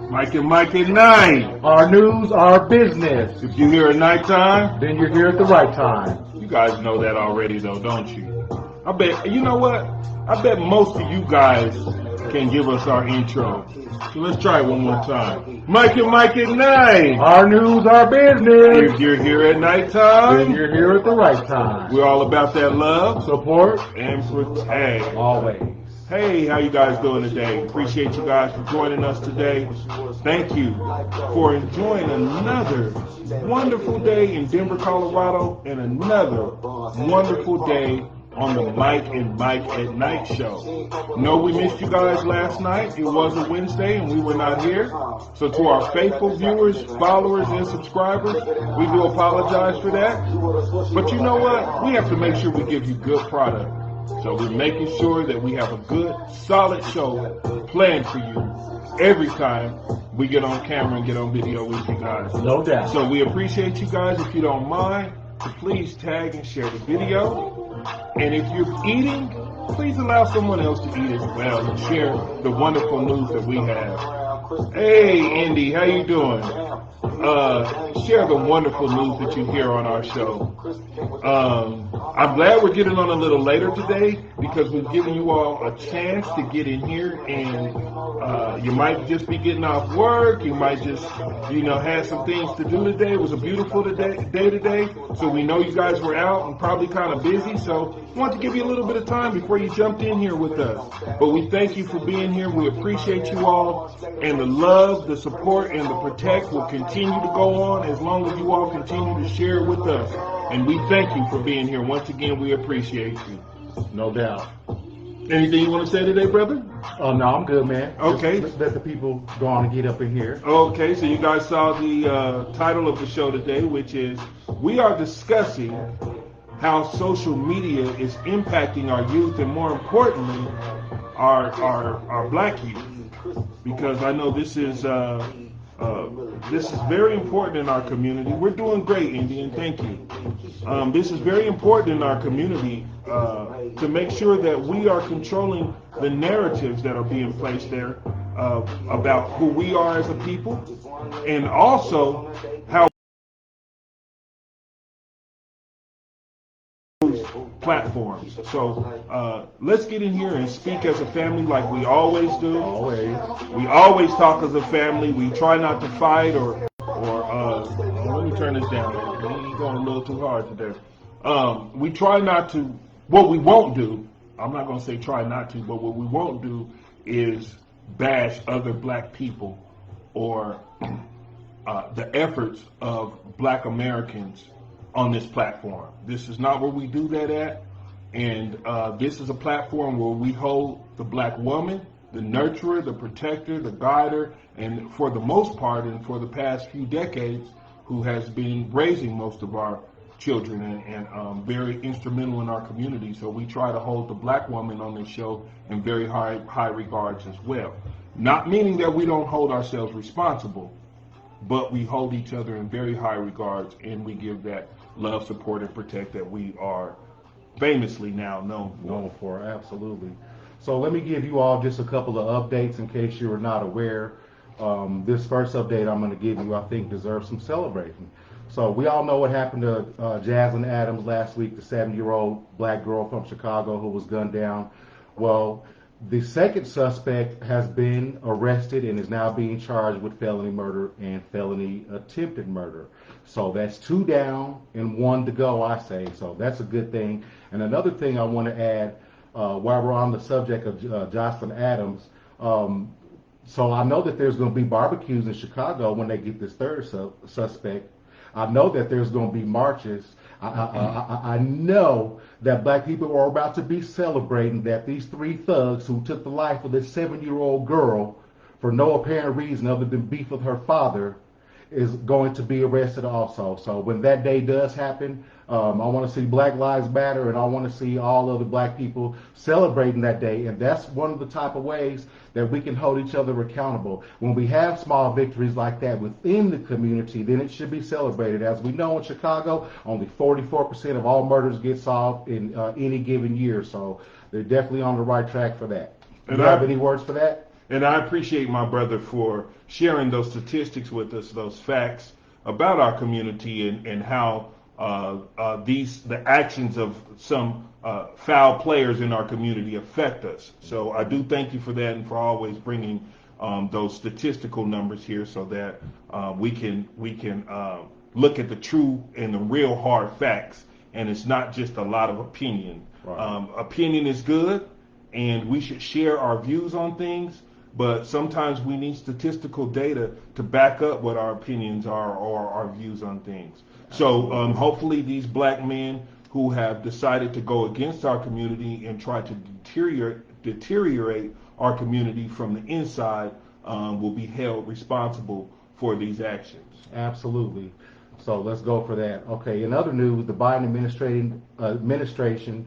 Mike at night. Our news, our business. If you hear at nighttime, Then you're here at the right time. you guys know that already though, don't you? I bet, you know what? I bet most of you guys can give us our intro. So let's try it one more time. Mike at night. Our news, our business. If you're here at Then nighttime, you're here at the right time. we're all about that love Support and protect. always. Hey, how you guys doing today? Appreciate you guys for joining us today. Thank you for enjoying another wonderful day in Denver, Colorado, and another wonderful day on the Mike at Night show. No, we missed you guys last night. It was a Wednesday and we were not here. So to our faithful viewers, followers, and subscribers, we do apologize for that. But you know what? We have to make sure we give you good product. So we're making sure that we have a good, solid show planned for you every time we get on camera and get on video with you guys. No doubt. So we appreciate you guys. If you don't mind, to please tag and share the video. And if you're eating, please allow someone else to eat as well and share the wonderful news that we have. Hey, Indy, how you doing? Share the wonderful news that you hear on our show. I'm glad we're getting on a little later today because we've given you all a chance to get in here, and you might just be getting off work. You might just, have some things to do today. It was a beautiful day today, so we know you guys were out and probably kind of busy, so we want to give you a little bit of time before you jumped in here with us. But we thank you for being here. We appreciate you all, and the love, the support, and the protect will continue to go on as long as you all continue to share with us. And we thank you for being here. Once again, we appreciate you. No doubt. Anything you want to say today, brother? Oh, no, I'm good, man. Okay. Just let the people go on and get up in here. Okay, so you guys saw the title of the show today, which is we are discussing how social media is impacting our youth, and more importantly, our black youth. Because I know this is very important in our community. We're doing great, Indian. Thank you. This is very important in our community to make sure that we are controlling the narratives that are being placed there about who we are as a people, and also how platforms. So let's get in here and speak as a family like we always do. Always. We always talk as a family. We try not to fight or let me turn this down. You're going a little too hard today. We try not to, what we won't do, I'm not going to say try not to, but what we won't do is bash other black people or the efforts of black Americans on this platform. This is not where we do that at, and this is a platform where we hold the black woman, the nurturer, the protector, the guider, and for the most part and for the past few decades, who has been raising most of our children and very instrumental in our community. So we try to hold the black woman on this show in very high regards as well. Not meaning that we don't hold ourselves responsible, but we hold each other in very high regards, and we give that love, support, and protect that we are famously now known for. Absolutely. So let me give you all just a couple of updates in case you were not aware. This first update I'm going to give you, I think, deserves some celebrating. So we all know what happened to Jaslyn Adams last week, the 7-year-old black girl from Chicago who was gunned down. Well, the second suspect has been arrested and is now being charged with felony murder and felony attempted murder. So that's 2 down and 1 to go, I say. So that's a good thing. And another thing I want to add, while we're on the subject of Jaslyn Adams, so I know that there's going to be barbecues in Chicago when they get this third suspect. I know that there's going to be marches. I know that black people are about to be celebrating that these 3 thugs who took the life of this 7-year-old girl for no apparent reason other than beef with her father is going to be arrested also. So when that day does happen, I want to see Black Lives Matter, and I want to see all of the black people celebrating that day. And that's one of the type of ways that we can hold each other accountable. When we have small victories like that within the community, then it should be celebrated. As we know, in Chicago, only 44% of all murders get solved in any given year. So they're definitely on the right track for that. Do you have any words for that? And I appreciate my brother for sharing those statistics with us, those facts about our community and how the actions of some foul players in our community affect us. So I do thank you for that and for always bringing those statistical numbers here so that we can look at the true and the real hard facts. And it's not just a lot of opinion. Right. Opinion is good, and we should share our views on things, but sometimes we need statistical data to back up what our opinions are or our views on things. So hopefully these black men who have decided to go against our community and try to deteriorate our community from the inside will be held responsible for these actions. Absolutely. So let's go for that. Okay, in other news, the Biden administration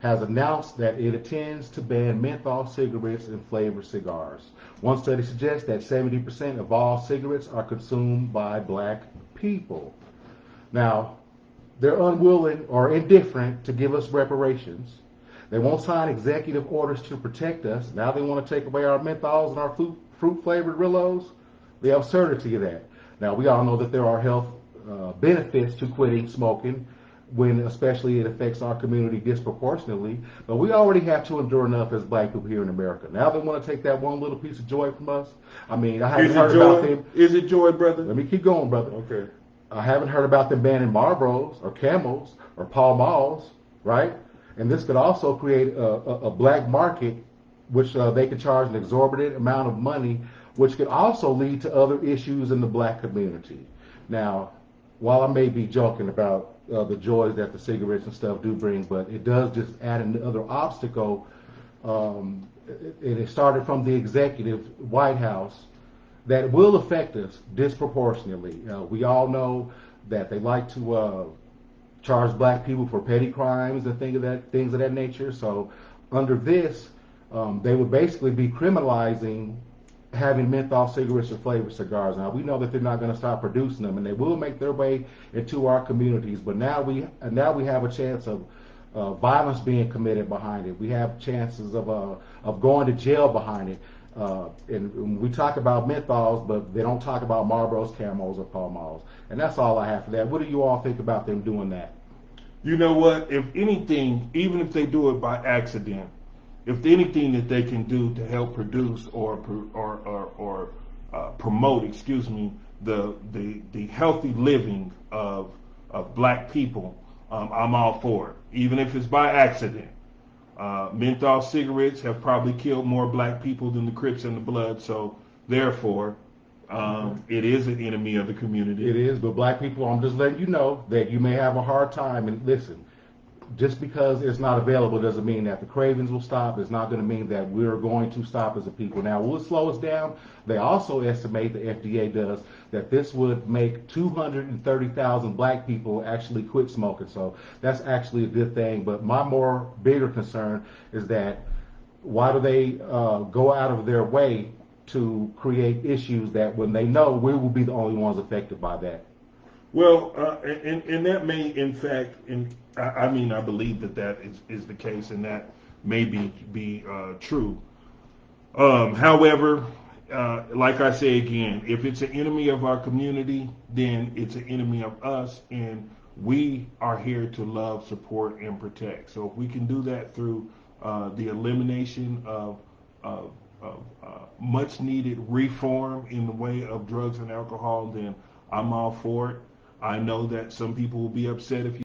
has announced that it intends to ban menthol cigarettes and flavored cigars. One study suggests that 70% of all cigarettes are consumed by black people. Now, they're unwilling or indifferent to give us reparations. They won't sign executive orders to protect us. Now they want to take away our menthols and our fruit-flavored Rillos. The absurdity of that. Now, we all know that there are health benefits to quitting smoking, when especially it affects our community disproportionately. But we already have to endure enough as black people here in America. Now they want to take that one little piece of joy from us. I mean, I haven't heard about them. Is it joy, brother? Let me keep going, brother. Okay. I haven't heard about them banning Marlboros or Camels or Pall Malls, right? And this could also create a black market, which they could charge an exorbitant amount of money, which could also lead to other issues in the black community. Now, while I may be joking about the joys that the cigarettes and stuff do bring, but it does just add another obstacle. And it started from the executive White House that will affect us disproportionately. We all know that they like to charge black people for petty crimes and things of that nature. So under this, they would basically be criminalizing having menthol cigarettes or flavored cigars. Now we know that they're not going to stop producing them, and they will make their way into our communities. But now we have a chance of violence being committed behind it. We have chances of going to jail behind it. And we talk about menthols, but they don't talk about Marlboros, Camels, or Pall Malls. And that's all I have for that. What do you all think about them doing that? You know what? If anything, even if they do it by accident, if anything that they can do to help produce or promote, the healthy living of black people, I'm all for it. Even if it's by accident. Menthol cigarettes have probably killed more black people than the Crips and the Bloods, so therefore, it is an enemy of the community. It is, but black people, I'm just letting you know that you may have a hard time. And listen, just because it's not available doesn't mean that the cravings will stop. It's not going to mean that we're going to stop as a people. Now, will it slow us down? They also estimate, the FDA does, that this would make 230,000 black people actually quit smoking. So that's actually a good thing. But my bigger concern is that why do they go out of their way to create issues that when they know we will be the only ones affected by that? Well, and that may, in fact, I believe that is the case, and that may be true. However, like I say again, if it's an enemy of our community, then it's an enemy of us, and we are here to love, support, and protect. So if we can do that through the elimination of much needed reform in the way of drugs and alcohol, then I'm all for it. I know that some people will be upset if you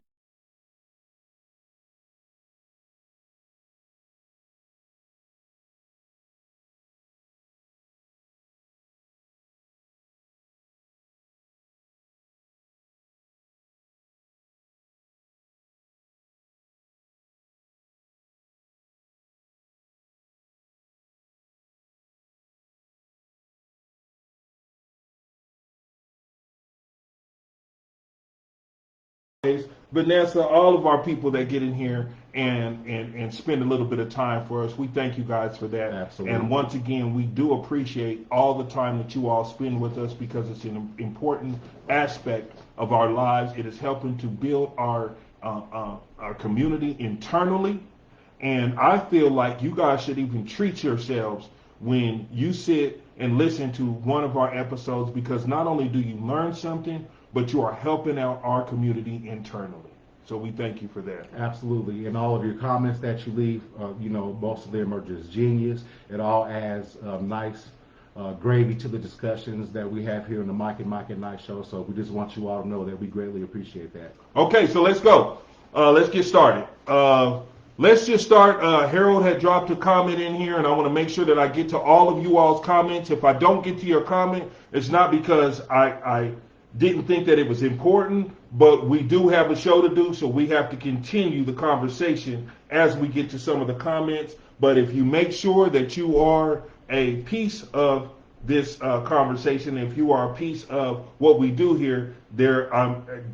Vanessa, all of our people that get in here and spend a little bit of time for us, we thank you guys for that. Absolutely. And once again, we do appreciate all the time that you all spend with us because it's an important aspect of our lives. It is helping to build our community internally. And I feel like you guys should even treat yourselves when you sit and listen to one of our episodes, because not only do you learn something, but you are helping out our community internally. So we thank you for that. Absolutely. And all of your comments that you leave, most of them are just genius. It all adds nice gravy to the discussions that we have here on the Mike and Night show. So we just want you all to know that we greatly appreciate that. Okay, so let's go. Let's get started. Let's just start. Harold had dropped a comment in here, and I want to make sure that I get to all of you all's comments. If I don't get to your comment, it's not because I didn't think that it was important, but we do have a show to do, so we have to continue the conversation as we get to some of the comments. But if you make sure that you are a piece of this conversation, if you are a piece of what we do here, there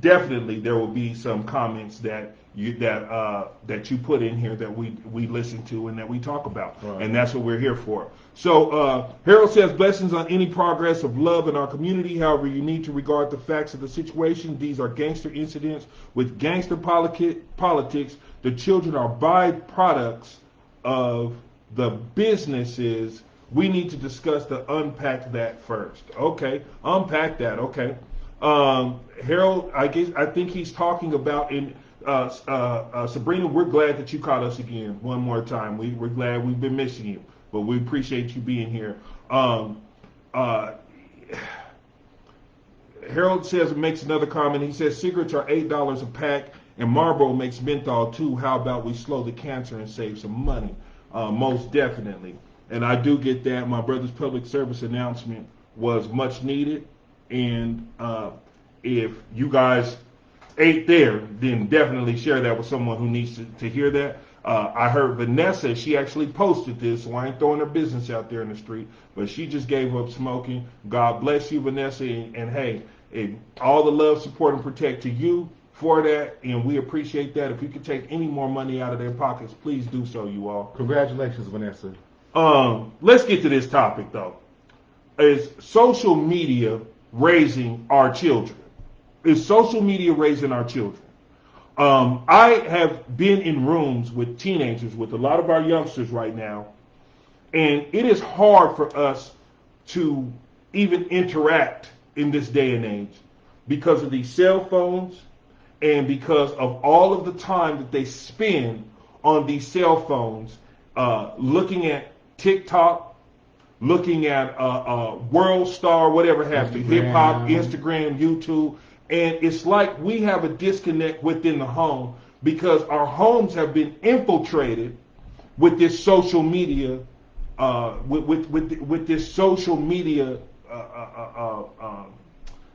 definitely there will be some comments that you put in here that we listen to and that we talk about, right. And that's what we're here for. So Harold says, blessings on any progress of love in our community. However, you need to regard the facts of the situation. These are gangster incidents with gangster politics. The children are byproducts of the businesses. We need to discuss unpack that first. Okay, unpack that. Okay, Harold, I think he's talking about in Sabrina. We're glad that you caught us again one more time. We're glad. We've been missing you, but we appreciate you being here. Harold makes another comment. He says cigarettes are $8 a pack, and Marlboro makes menthol too. How about we slow the cancer and save some money? Most definitely. And I do get that. My brother's public service announcement was much needed. And if you guys ain't there, then definitely share that with someone who needs to hear that. I heard Vanessa, she actually posted this, so I ain't throwing her business out there in the street, but she just gave up smoking. God bless you, Vanessa. And hey, all the love, support, and protect to you for that, and we appreciate that. If you could take any more money out of their pockets, please do so, you all. Congratulations, Vanessa. Let's get to this topic, though. Is social media raising our children? Is social media raising our children? I have been in rooms with teenagers, with a lot of our youngsters right now, and it is hard for us to even interact in this day and age because of these cell phones and because of all of the time that they spend on these cell phones, looking at TikTok, looking at World Star, whatever have you, hip hop, Instagram, YouTube, and it's like we have a disconnect within the home because our homes have been infiltrated with this social media, with this social media.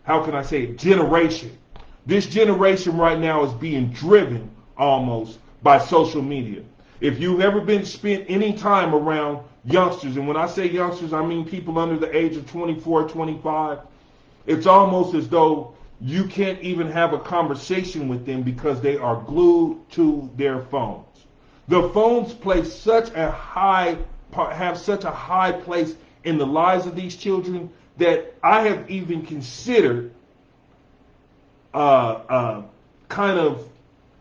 How can I say it? Generation. This generation right now is being driven almost by social media. If you've ever been spent any time around youngsters, and when I say youngsters, I mean people under the age of 24, 25, it's almost as though you can't even have a conversation with them because they are glued to their phones. The phones have such a high place in the lives of these children that I have even considered kind of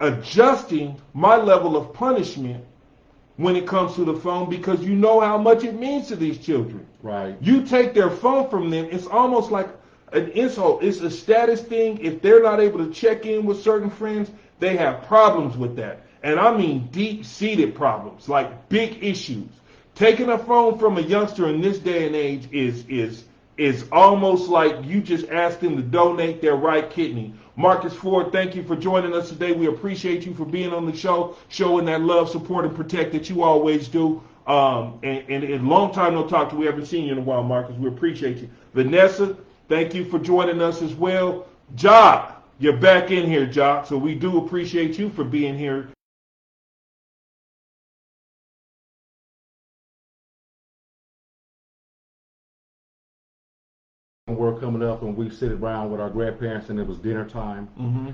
adjusting my level of punishment when it comes to the phone, because you know how much it means to these children. Right. You take their phone from them, it's almost like an insult. It's a status thing. If they're not able to check in with certain friends, they have problems with that. And I mean deep-seated problems, like big issues. Taking a phone from a youngster in this day and age is almost like you just asked them to donate their right kidney. Marcus Ford, thank you for joining us today. We appreciate you for being on the show, showing that love, support, and protect that you always do. And a long time no talk to. We haven't seen you in a while, Marcus. We appreciate you. Vanessa, thank you for joining us as well. Jock, you're back in here, Jock. So we do appreciate you for being here. We're coming up and we sit around with our grandparents and it was dinner time. Mm-hmm.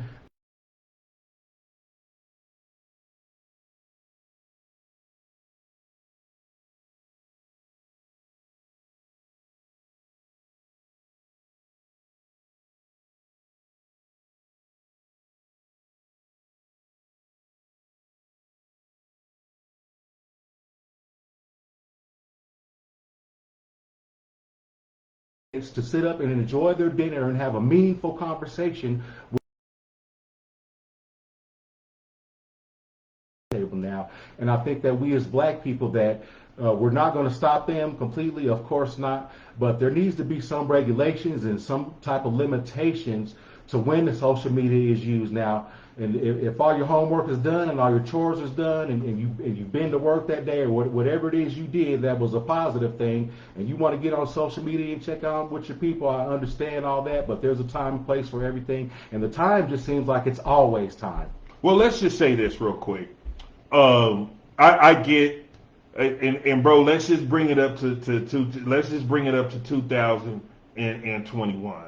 is to sit up and enjoy their dinner and have a meaningful conversation table now. And I think that we as black people that we're not going to stop them completely, of course not, but there needs to be some regulations and some type of limitations to when the social media is used now. And if all your homework is done and all your chores is done and you've been to work that day or whatever it is you did that was a positive thing and you want to get on social media and check out with your people, I understand all that, but there's a time and place for everything, and the time just seems like it's always time. Well, let's just say this real quick. I get, and bro, let's just bring it up to 2021.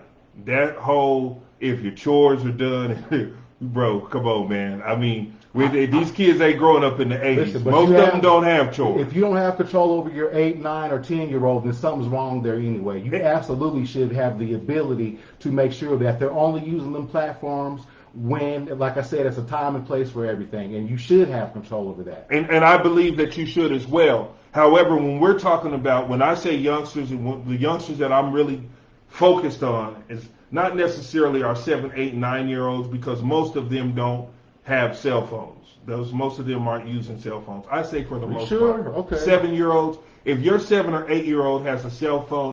That whole, if your chores are done, bro, come on, man. I mean, these kids ain't growing up in the 80s. Listen, most of them don't have chores. If you don't have control over your 8, 9, or 10-year-old, then something's wrong there anyway. You absolutely should have the ability to make sure that they're only using them platforms when, like I said, it's a time and place for everything, and you should have control over that. And I believe that you should as well. However, when we're talking about, when I say youngsters, and the youngsters that I'm really focused on is not necessarily our 7, 8, 9-year-olds, because most of them don't have cell phones. Most of them aren't using cell phones. I say for the most part. Okay. 7-year-olds. If your 7 or 8-year-old has a cell phone,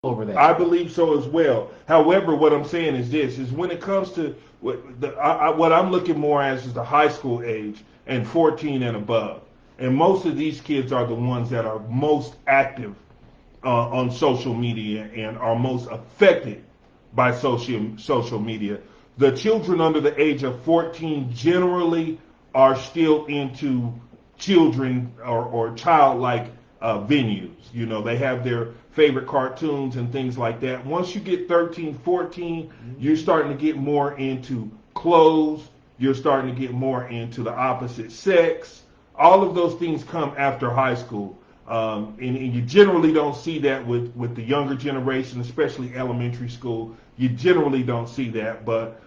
Over that. I believe so as well. However, what I'm saying is this: is when it comes to what I'm looking more as is the high school age and 14 and above, and most of these kids are the ones that are most active on social media and are most affected by social media. The children under the age of 14 generally are still into children or childlike venues. You know, they have their favorite cartoons and things like that. Once you get 13, 14, you're starting to get more into clothes. You're starting to get more into the opposite sex. All of those things come after high school. And you generally don't see that with the younger generation, especially elementary school. You generally don't see that. But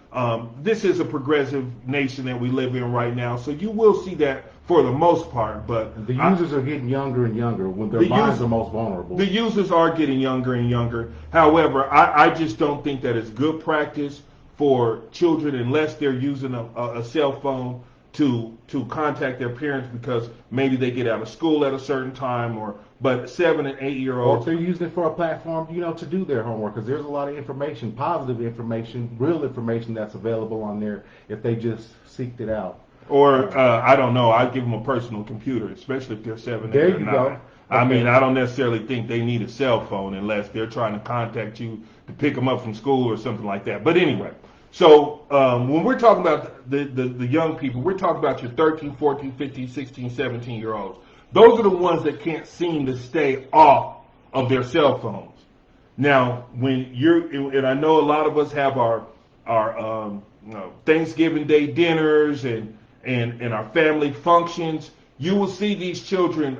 this is a progressive nation that we live in right now, so you will see that for the most part. But the users are getting younger and younger when their minds are most vulnerable. The users are getting younger and younger. However, I just don't think that it's good practice for children, unless they're using a cell phone, to contact their parents, because maybe they get out of school at a certain time, but 7 and 8-year-olds. Or if they're using it for a platform, to do their homework, because there's a lot of information, positive information, real information that's available on there if they just seeked it out. Or, I don't know, I'd give them a personal computer, especially if they're 7, 8, or 9. There you go. I mean, I don't necessarily think they need a cell phone unless they're trying to contact you to pick them up from school or something like that. But anyway, so when we're talking about the young people, we're talking about your 13, 14, 15, 16, 17-year-olds. Those are the ones that can't seem to stay off of their cell phones. Now, and I know a lot of us have our Thanksgiving Day dinners and our family functions. You will see these children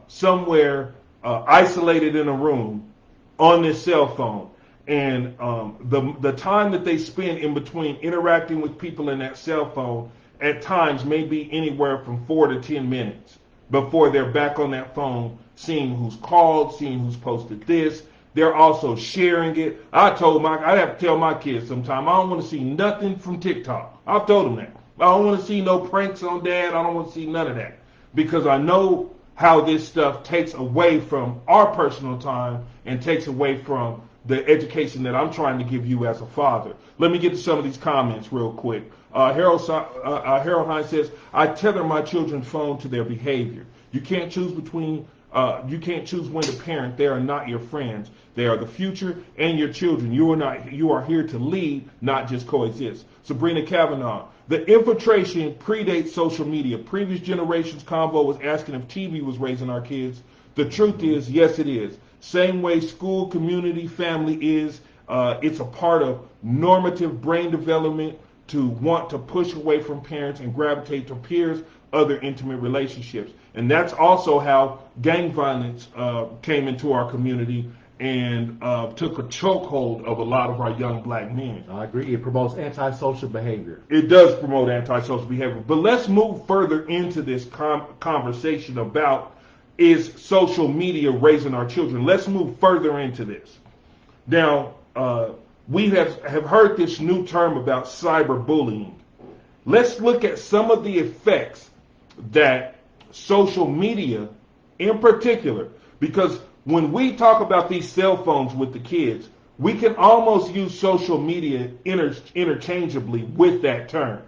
somewhere isolated in a room on their cell phone. And the time that they spend in between interacting with people in that cell phone at times may be anywhere from 4 to 10 minutes before they're back on that phone, seeing who's called, seeing who's posted this. They're also sharing it. I have to tell my kids sometimes, I don't want to see nothing from TikTok. I've told them that. I don't want to see no pranks on dad. I don't want to see none of that, because I know how this stuff takes away from our personal time and takes away from the education that I'm trying to give you as a father. Let me get to some of these comments real quick. Harold Hines says, I tether my children's phone to their behavior. You can't choose when to parent. They are not your friends. They are the future and your children. You are here to lead, not just coexist. Sabrina Kavanaugh, the infiltration predates social media. Previous generations' convo was asking if TV was raising our kids. The truth is, yes, it is. Same way school, community, family is. It's a part of normative brain development to want to push away from parents and gravitate to peers, other intimate relationships. And that's also how gang violence came into our community and took a chokehold of a lot of our young black men. I agree. It promotes antisocial behavior. It does promote antisocial behavior. But let's move further into this conversation about, is social media raising our children? Let's move further into this. Now, we have heard this new term about cyberbullying. Let's look at some of the effects that social media in particular, because when we talk about these cell phones with the kids, we can almost use social media interchangeably with that term,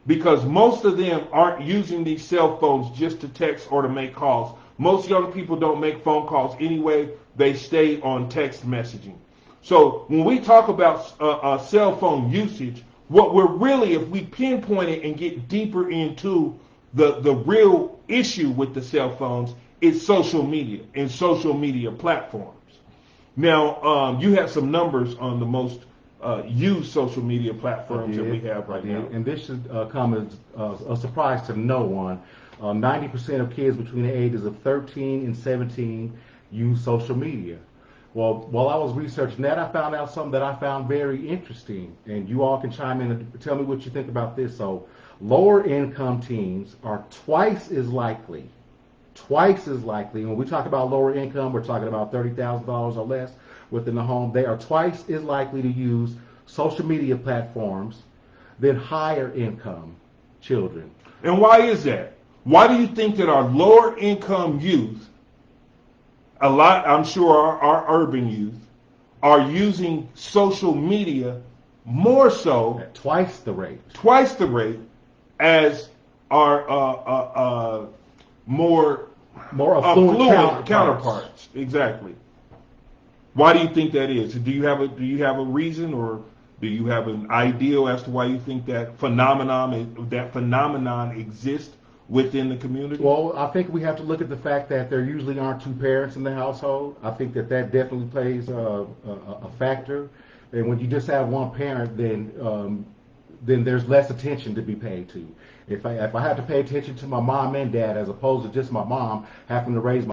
because most of them aren't using these cell phones just to text or to make calls. Most young people don't make phone calls anyway. They stay on text messaging. So when we talk about cell phone usage, what we're really, if we pinpoint it and get deeper into the real issue with the cell phones, is social media and social media platforms. Now, you have some numbers on the most used social media platforms that we have right now. And this should come as a surprise to no one. 90% of kids between the ages of 13 and 17 use social media. Well, while I was researching that, I found out something that I found very interesting, and you all can chime in and tell me what you think about this. So, lower income teens are twice as likely, when we talk about lower income, we're talking about $30,000 or less within the home, they are twice as likely to use social media platforms than higher income children. And why is that? Why do you think that our lower income youth, I'm sure our urban youth, are using social media more so, At twice the rate as our more affluent counterparts? Exactly. Why do you think that is? Do you have a reason, or do you have an ideal as to why you think that phenomenon exists within the community? Well, I think we have to look at the fact that there usually aren't two parents in the household. I think that definitely plays a factor. And when you just have one parent, then there's less attention to be paid to. If I have to pay attention to my mom and dad as opposed to just my mom having to raise my